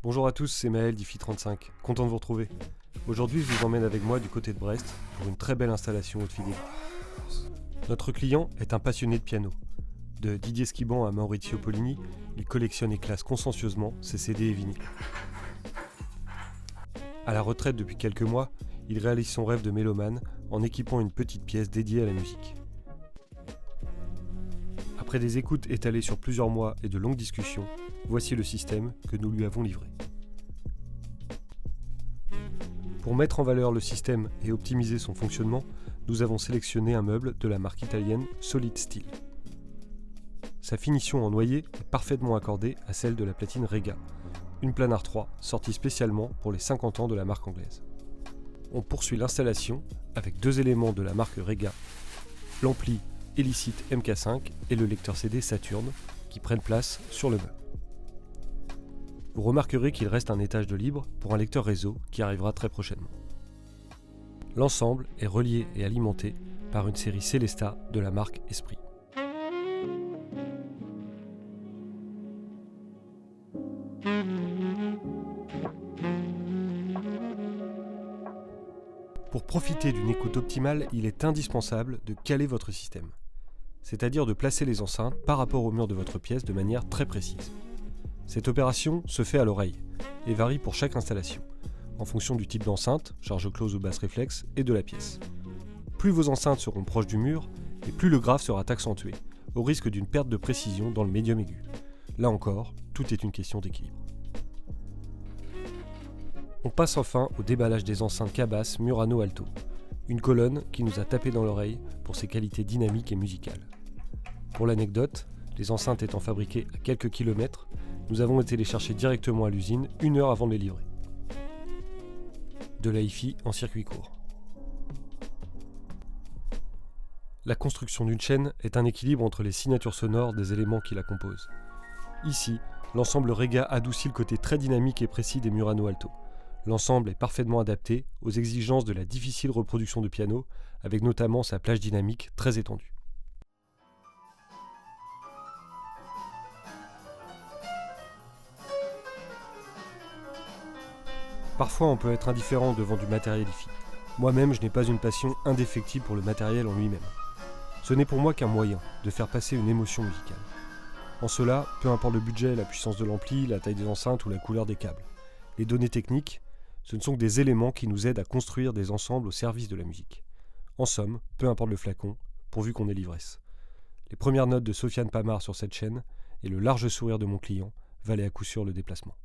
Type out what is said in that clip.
Bonjour à tous, c'est Maël d'IFI35, content de vous retrouver. Aujourd'hui, je vous emmène avec moi du côté de Brest pour une très belle installation haute fidélité. Notre client est un passionné de piano. De Didier Skiban à Maurizio Pollini, il collectionne et classe consciencieusement ses CD et vinyles. À la retraite depuis quelques mois, il réalise son rêve de mélomane en équipant une petite pièce dédiée à la musique. Après des écoutes étalées sur plusieurs mois et de longues discussions, voici le système que nous lui avons livré. Pour mettre en valeur le système et optimiser son fonctionnement, nous avons sélectionné un meuble de la marque italienne Solid Steel. Sa finition en noyer est parfaitement accordée à celle de la platine Rega, une Planar 3 sortie spécialement pour les 50 ans de la marque anglaise. On poursuit l'installation avec deux éléments de la marque Rega, l'ampli Elicit MK5 et le lecteur CD Saturn qui prennent place sur le meuble. Vous remarquerez qu'il reste un étage de libre pour un lecteur réseau qui arrivera très prochainement. L'ensemble est relié et alimenté par une série Célesta de la marque Esprit. Pour profiter d'une écoute optimale, il est indispensable de caler votre système, c'est-à-dire de placer les enceintes par rapport au mur de votre pièce de manière très précise. Cette opération se fait à l'oreille et varie pour chaque installation, en fonction du type d'enceinte, charge close ou basse réflexe, et de la pièce. Plus vos enceintes seront proches du mur, et plus le grave sera accentué, au risque d'une perte de précision dans le médium aigu. Là encore, tout est une question d'équilibre. On passe enfin au déballage des enceintes Cabas Murano Alto, une colonne qui nous a tapé dans l'oreille pour ses qualités dynamiques et musicales. Pour l'anecdote, les enceintes étant fabriquées à quelques kilomètres, nous avons été les chercher directement à l'usine 1 heure avant de les livrer. De la hi-fi en circuit court. La construction d'une chaîne est un équilibre entre les signatures sonores des éléments qui la composent. Ici, l'ensemble Rega adoucit le côté très dynamique et précis des Murano Alto. L'ensemble est parfaitement adapté aux exigences de la difficile reproduction de piano, avec notamment sa plage dynamique très étendue. Parfois, on peut être indifférent devant du matériel hi-fi. Moi-même, je n'ai pas une passion indéfectible pour le matériel en lui-même. Ce n'est pour moi qu'un moyen de faire passer une émotion musicale. En cela, peu importe le budget, la puissance de l'ampli, la taille des enceintes ou la couleur des câbles. Les données techniques, ce ne sont que des éléments qui nous aident à construire des ensembles au service de la musique. En somme, peu importe le flacon, pourvu qu'on ait l'ivresse. Les premières notes de Sofiane Pamar sur cette chaîne et le large sourire de mon client valaient à coup sûr le déplacement.